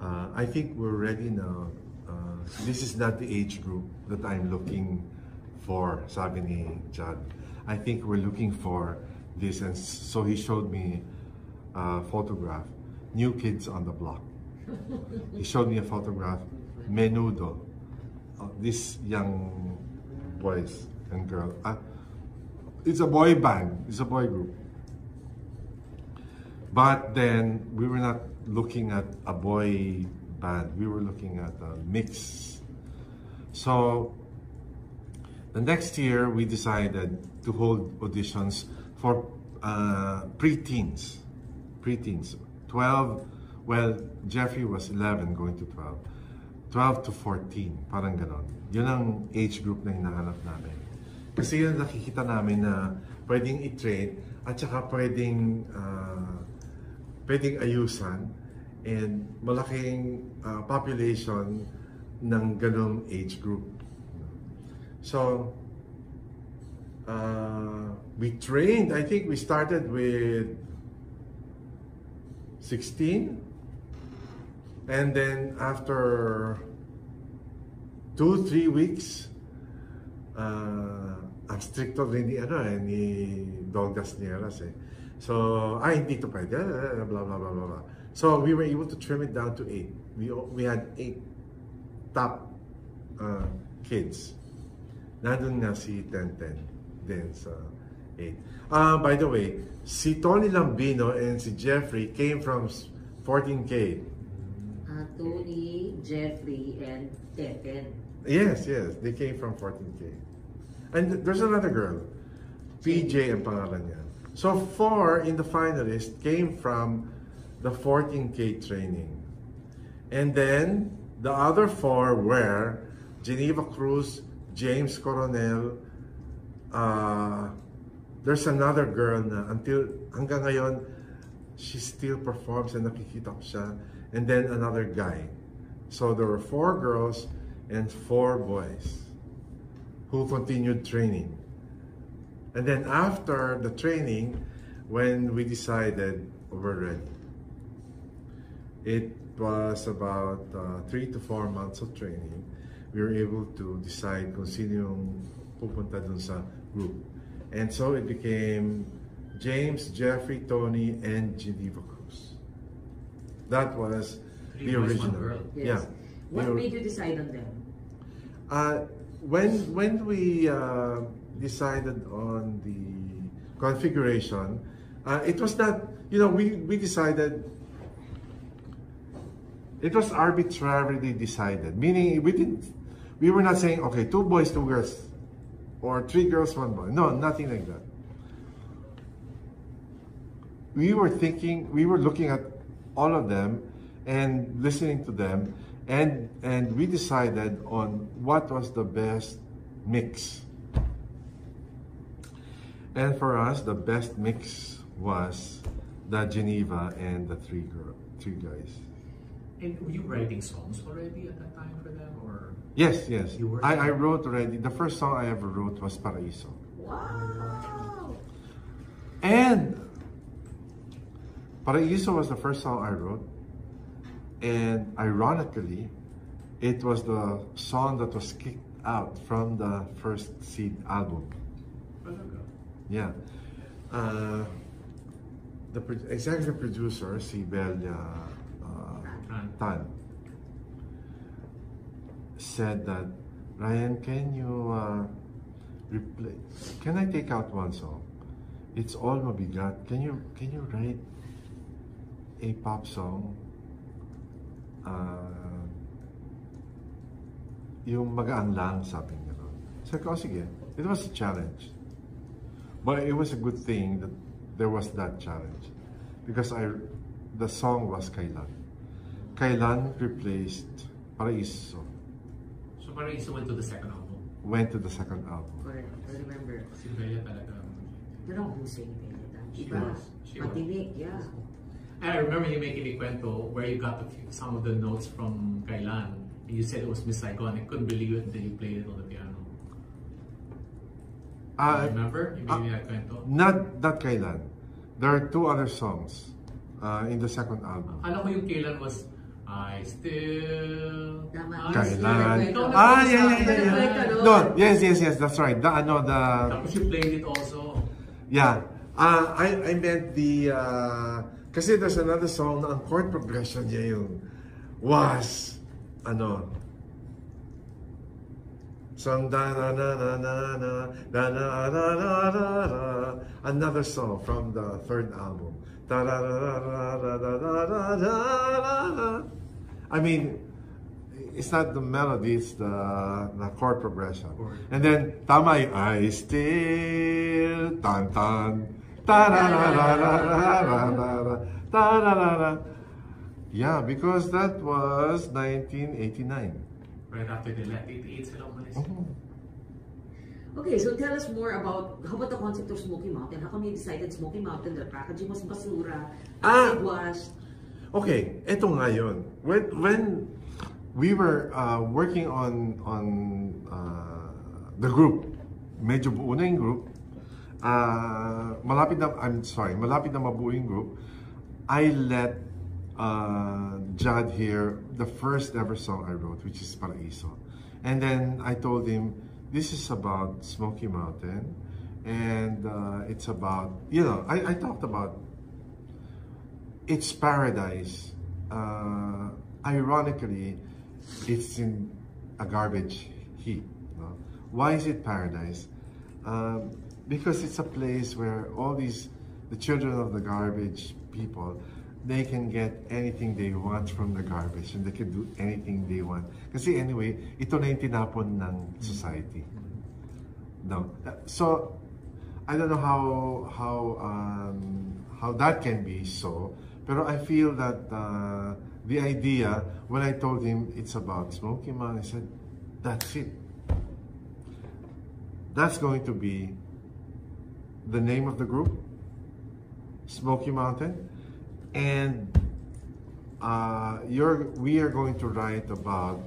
I think we're ready now. This is not the age group that I'm looking for, sabi ni Chad. I think we're looking for this, and so he showed me a photograph, New Kids on the Block. He showed me a photograph, Menudo, these young boys and girls. It's a boy band, it's a boy group. But then we were not looking at a boy band, we were looking at a mix. So the next year we decided to hold auditions for preteens. 12, well, Jeffrey was 11 going to 12 to 14, parang ganon. Yun ang age group na hinahanap namin. Kasi yun nakikita namin na pwedeng i-train at saka pwedeng ayusan, and malaking population ng ganong age group. So, we trained, I think we started with 16, and then after 2-3 weeks, ang stricto rin ni Douglas Nieras eh. So, hindi to pwede, blah, blah, blah, blah. So, we were able to trim it down to 8. We had 8 top kids. Nandun nga si 10-10 din sa 8. By the way, si Tony Lambino and si Jeffrey came from 14K. Tony, Jeffrey, and 10-10. Yes, they came from 14K. And there's another girl, PJ ang pangalan niya. So 4 in the finalists came from the 14K training. And then the other 4 were Geneva Cruz, James Coronel, there's another girl na hanggang ngayon, she still performs and nakikita ko siya. And then another guy. So there were 4 girls and 4 boys who continued training. And then after the training, when we decided we're ready, it was about 3 to 4 months of training. We were able to decide kung sino yung pupunta dun sa group. And so it became James, Jeffrey, Tony, and Geneva Cruz. That was the original. Yes. Yeah. What made you decide on them? When we decided on the configuration, it was not, we decided, it was arbitrarily decided, meaning we were not saying, okay, 2 boys, 2 girls, or 3 girls, 1 boy. No, nothing like that. We were looking at all of them and listening to them, and we decided on what was the best mix. And for us, the best mix was the Geneva and the 3 guys. And were you writing songs already at that time for them, or? Yes. You were? I wrote already. The first song I ever wrote was Paraiso. Wow! And Paraiso was the first song I wrote. And ironically, it was the song that was kicked out from the first Seed album. Yeah. The executive producer, si Belia Tan, said that, Ryan, can you can I take out 1 song? It's all mabigat. Can you write a pop song? Yung magaan lang, sabi niya. Sabi ko, sige. It was a challenge. But it was a good thing that there was that challenge. Because the song was Kailan. Kailan replaced Paraiso. So Paraiso went to the second album? Went to the second album. Correct. I remember. Si Bella talaga. Pero ang husay ni Bella. She was. Matinik, yeah. And I remember you making me kwento where you got some of the notes from Kailan. And you said it was Miss Saigon. I couldn't believe it until you played it on the piano. Remember? You made me that kwento? Not Kailan. There are 2 other songs in the second album. Alam ko yung Kailan was I still. Tama. Kailan? No, yeah. No, yes, that's right. The Tapos you played it also. yeah. I meant the kasi there's another song na ang chord progression niya yung was song da na na na na na da na na na na na, another song from the third album. Da da da da da da da da da da. I mean, it's not the melody, it's the chord progression. And then tama yung I still tan tan ta da da da da da da da da da. Yeah, because that was 1989. Right after they left 88 sila umalis. Okay, so tell us more about how about the concept of Smoky Mountain? How come you decided Smoky Mountain, the packaging was basura, acid wash? Okay, eto nga yun. When we were working on the group, medyo buo na yung group, malapit na mabuo yung group, I let Jad hear the first ever song I wrote, which is Paraiso. And then I told him, this is about Smoky Mountain, and it's about, I talked about it's paradise. Ironically, it's in a garbage heap. No? Why is it paradise? Because it's a place where the children of the garbage people, they can get anything they want from the garbage, and they can do anything they want. Kasi anyway, ito na yung tinapon ng society. No? So, I don't know how that can be so, pero I feel that the idea, when I told him it's about Smoky Mountain, I said, that's it. That's going to be the name of the group, Smoky Mountain. And we are going to write about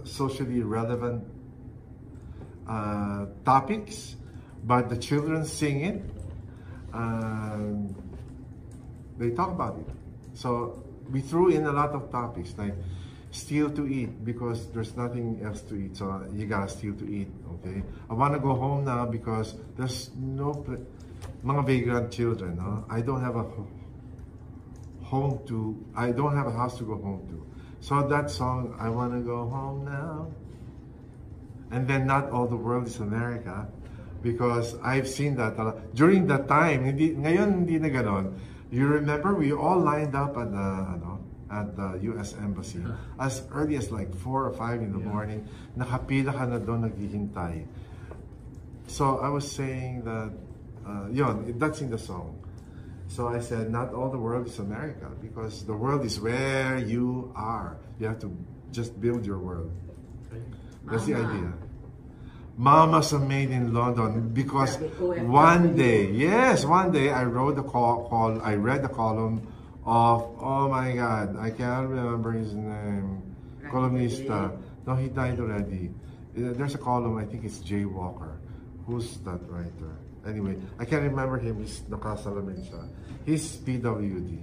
socially relevant topics, but the children sing it. They talk about it. So we threw in a lot of topics like steal to eat because there's nothing else to eat, so you gotta steal to eat. Okay, I want to go home now because there's no mga vagrant children. No? I don't have a house to go home to. So that song, I want to go home now. And then not all the world is America, because I've seen that during that time. Ngayon hindi na ganon. You remember we all lined up at the U.S. Embassy as early as like 4 or 5 in the morning. Nakapila ka na doon naghihintay. So I was saying that that's in the song. So I said, not all the world is America, because the world is where you are. You have to just build your world. That's the idea. Mama's a made in London, because one day I wrote I read the column of, oh my God, I can't remember his name, columnista. No, he died already. There's a column, I think it's Jay Walker. Who's that writer? Anyway, I can't remember him. He's nakasalamin siya. He's PWD.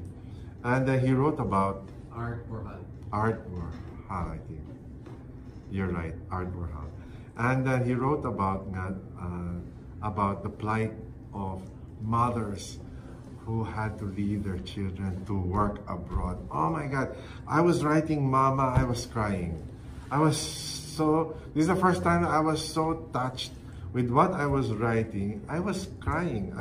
And he wrote about Art Warhol, I think. You're right, Art Warhol. And then he wrote about the plight of mothers who had to leave their children to work abroad. Oh my God. I was writing Mama, I was crying. This is the first time I was so touched with what I was writing. I was crying.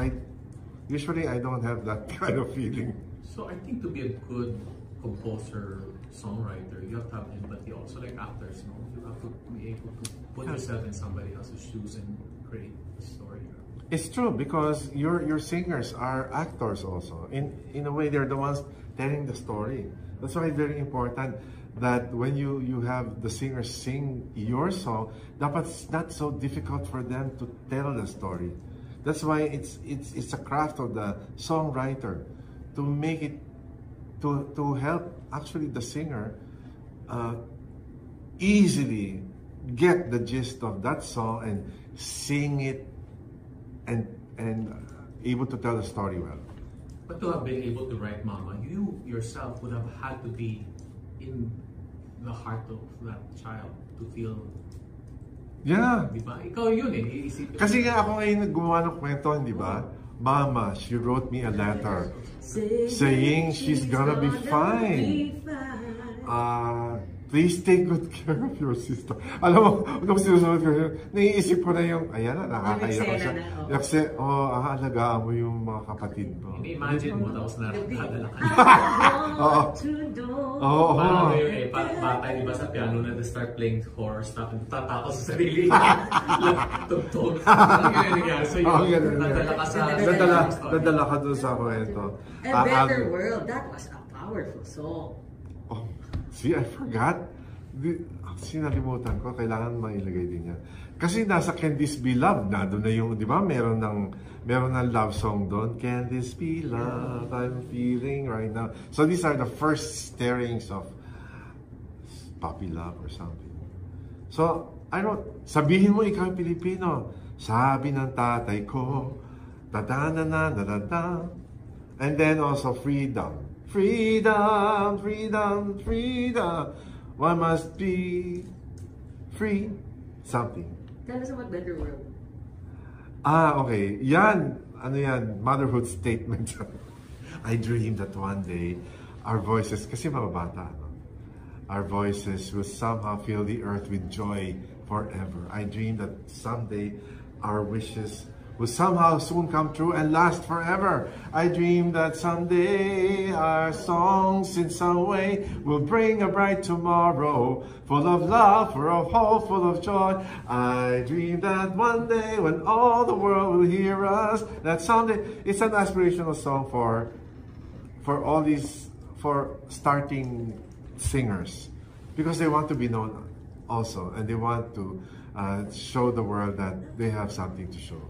Usually I don't have that kind of feeling. So I think to be a good composer, songwriter, you have to have empathy also, like actors, no? You have to be able to put yourself in somebody else's shoes and create a story. It's true, because your singers are actors also. In a way, they're the ones telling the story. That's why it's very important that when you have the singers sing your song, dapat it's not so difficult for them to tell the story. That's why it's a craft of the songwriter to make it to help actually the singer easily get the gist of that song and sing it and able to tell the story well. But to have been able to write Mama, you yourself would have had to be in the heart of that child to feel. Yeah. Di ba? Ikaw yun eh. Iisipin. Kasi nga ako ngayon gumawa ng kwento, di ba? Mama, she wrote me a letter saying she's gonna be fine. Please take good care of your sister. Alam mo, nung sinusunod ko, naiisip ko na yung, ayan na, nakakaya ko siya. Kasi, aalagaan mo yung mga kapatid mo. Ini-imagine mo, tapos nadala ka. Oo. Oo. Parang yun eh, parang bata, di ba sa piano na start playing horror stuff, and tatakot sa sarili. Tugtog. Ang ganyan nangyari sa'yo. Nadala ka sa... Nadala ka doon sa kwento. A Better World, that was a powerful song. Oh, see, I forgot. Sinalimutan ko, kailangan mailagay din yan. Kasi nasa Can This Be Love na, doon na yung, di ba, meron ng love song doon. Can this be love I'm feeling right now? So these are the first stirrings of puppy love or something. So, I wrote, sabihin mo ikaw yung Pilipino. Sabi ng tatay ko, ta-da-na-na-na-na-na. And then also freedom. Freedom, freedom, freedom. One must be free. Something. Tell us about Better World. Okay. Yan. Ano yan? Motherhood statement. I dream that one day, our voices, kasi mga bata, no? Our voices will somehow fill the earth with joy forever. I dream that someday our wishes will somehow soon come true and last forever. I dream that someday our songs in some way will bring a bright tomorrow, full of love, full of hope, full of joy. I dream that one day when all the world will hear us, that someday, it's an aspirational song for all these, for starting singers, because they want to be known also, and they want to show the world that they have something to show.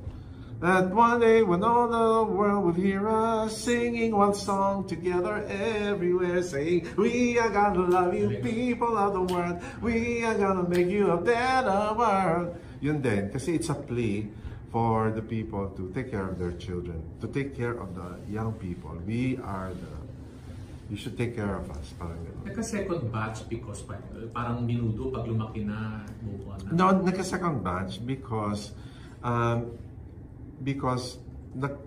That one day when all the world will hear us singing one song together everywhere, saying, we are gonna love you, people of the world. We are gonna make you a better world. Yun din, kasi it's a plea for the people to take care of their children, to take care of the young people. You should take care of us. Parang gano'n. Nagka-second batch because parang minudo pag lumaki na, move on na. No, nagka-second batch because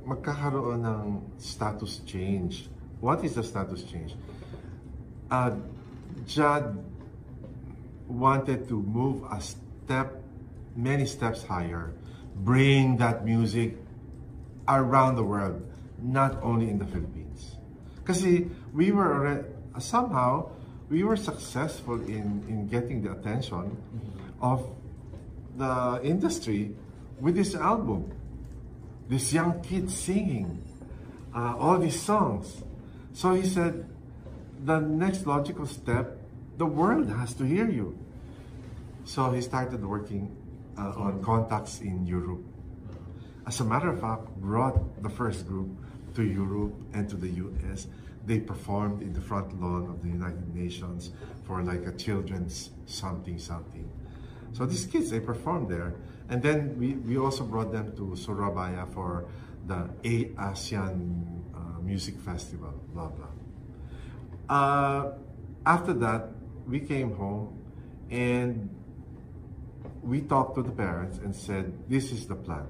magkakaroon ng status change. What is the status change? Judd wanted to move many steps higher, bring that music around the world, not only in the Philippines. Kasi somehow we were successful in getting the attention of the industry with this album. This young kid singing all these songs. So he said, the next logical step, the world has to hear you. So he started working on contacts in Europe. As a matter of fact, brought the first group to Europe and to the US. They performed in the front lawn of the United Nations for like a children's something. So these kids, they performed there. And then we also brought them to Surabaya for the ASEAN Music Festival, blah, blah. After that, we came home and we talked to the parents and said, this is the plan.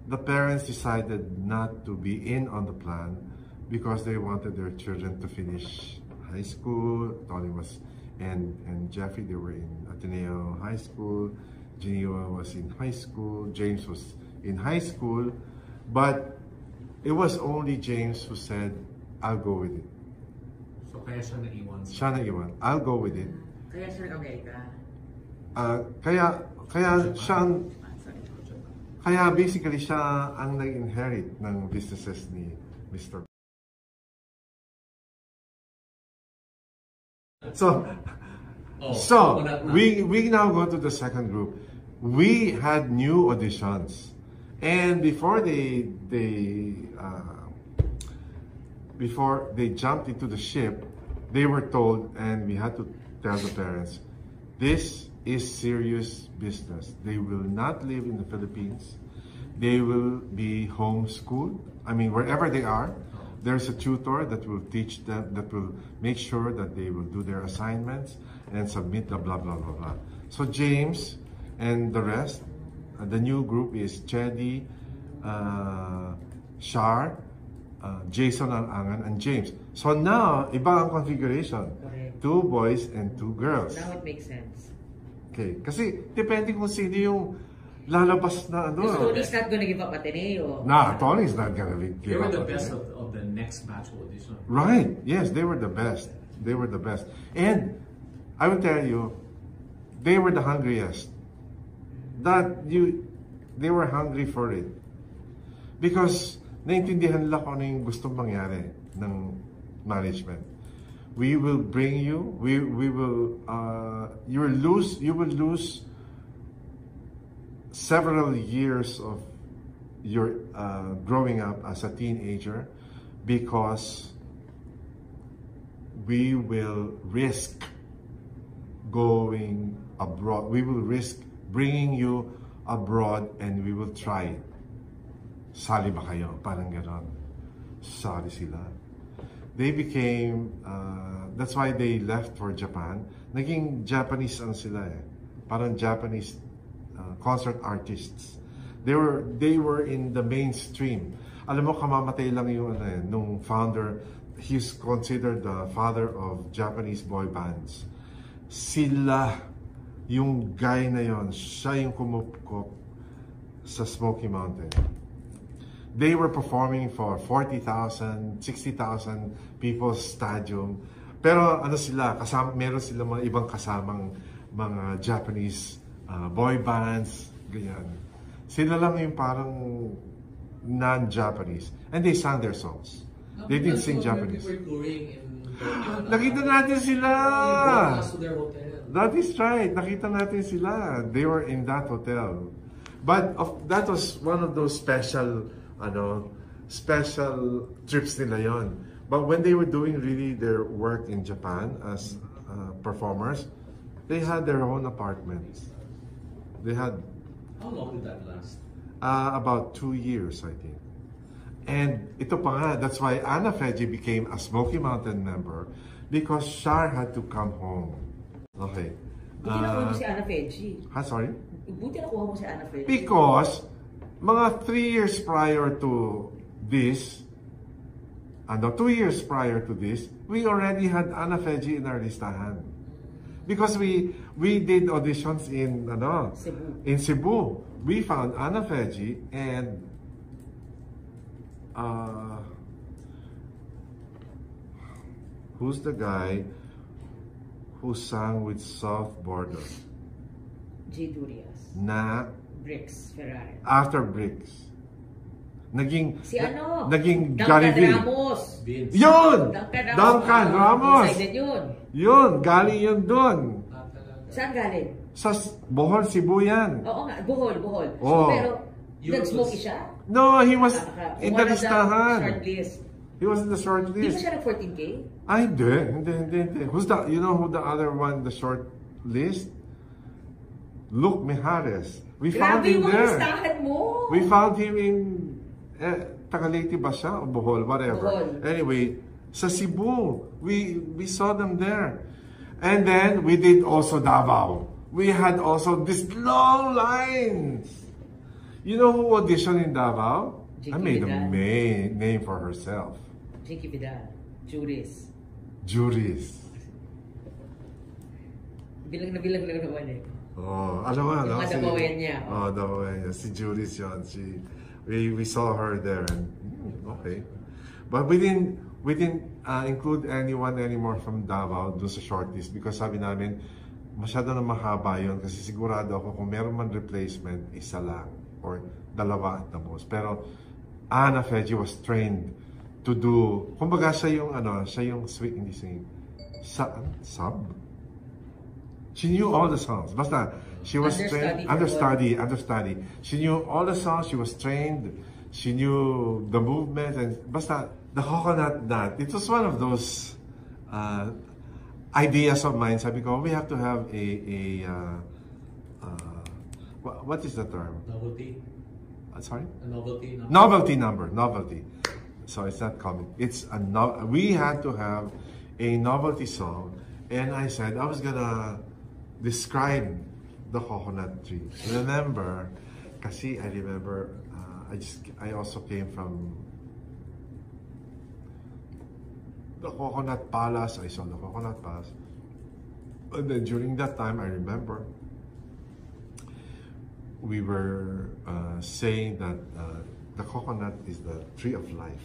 The parents decided not to be in on the plan because they wanted their children to finish high school. Tony and Jeffrey, they were in Ateneo High School. Geneva was in high school. James was in high school. But it was only James who said, I'll go with it. So kaya siya naiwan? Siya naiwan. I'll go with it. Kaya siya nag-Amerika? Kaya basically siya ang nag-inherit ng businesses ni Mr. So we now go to the second group. We had new auditions, and before they jumped into the ship, they were told, and we had to tell the parents, this is serious business. They will not live in the Philippines. They will be homeschooled. I mean, wherever they are, there's a tutor that will teach them, that will make sure that they will do their assignments and submit the blah, blah, blah, blah. So James and the rest, the new group is Chedi, Shar, Jason Alangan, and James. So now, iba ang configuration. Correct. 2 boys and 2 girls. Now it makes sense. Okay. Kasi, depende kung sino yung lalabas na ano. Because Tony's not gonna give up Ateneo. Nah, Tony's not gonna give They were up the on best it. of the next batch of audition. Right. Yes, they were the best. They were the best. And I will tell you, they were the hungriest. They were hungry for it. Because naintindihan nila kung ano yung gustong mangyari ng management. We will bring you, you will lose several years of your growing up as a teenager because we will risk going abroad. We will risk bringing you abroad and we will try it. Sali ba kayo? Parang ganon. Sali sila. They became, that's why they left for Japan. Naging Japanese ang sila eh. Parang Japanese concert artists. They were in the mainstream. Alam mo, kamamatay lang yung nung founder. He's considered the father of Japanese boy bands. Sila, yung guy na yon, siya yung kumupkop sa Smoky Mountain. They were performing for 40,000, 60,000 people's stadium. Pero ano sila, meron sila mga ibang kasamang mga Japanese boy bands, ganyan. Sila lang yung parang non-Japanese. And they sang their songs. They didn't sing Japanese. Nakita natin sila! That is right. Nakita natin sila. They were in that hotel. But that was one of those special trips nila yon. But when they were doing really their work in Japan as performers, they had their own apartments. They had... How long did that last? About 2 years, I think. And ito pa nga, that's why Anna Feji became a Smoky Mountain member because Shar had to come home. Okay. Buti nakuha mo si Anna Feji. Sorry? Buti nakuha mo si Anna Feji. Because mga 3 years prior to this, 2 years prior to this, we already had Anna Feji in our listahan. Because we did auditions in Cebu. In Cebu. We found Anna Feji and who's the guy who sang with Soft Border? J. Durias. Na Bricks Ferrari. after Bricks. Naging Duncan Gary Ramos. Yun! Duncan Ramos. Decided yun. Yun, galing yun doon. Saan galing? Sa Bohol, Cebu yan. Oo nga, Bohol. Oo. Pero, nag-smoky siya? No, he was in the One of listahan. shortlist. He was in the short Di ba list. siya nag-14K? Ay, hindi. You know who the other one, the short list? Luke Mijares. We found Grabe him yung mga there. listahan mo! We found him in Tagaliti ba siya? O Bohol, whatever. Bohol. Anyway, sa Cebu, we saw them there. And then, we did also Davao. We had also this long lines. You know who auditioned in Davao? Jinky I made a Vidal. name for herself. Jinky Vidal. Juris. Bilang lang naman eh. Oh, alam mo, Yung mga Davaoyan niya. Oh, Davaoyan niya. Si Juris yun. We saw her there and okay. But we didn't include anyone anymore from Davao doon sa shortlist because sabi namin, masyado na mahaba yun kasi sigurado ako kung meron man replacement, isa lang or dalawa at the most. Pero Anna Feji was trained to do, kumbaga siya yung sweet, hindi singing, sub? She knew all the songs. Basta, she was trained, understudy. She knew all the songs, she was trained, she knew the movement, and basta, the coconut nut, it was one of those ideas of mine. Sabi ko, we have to have what is the term? Novelty? sorry? A novelty number. Novelty number, novelty. So it's not comic. It's a we had to have a novelty song, and I said I was gonna describe the coconut tree. Remember, kasi I remember, I also came from the Coconut Palace. I saw the Coconut Palace. And then during that time, I remember we were saying that the coconut is the tree of life.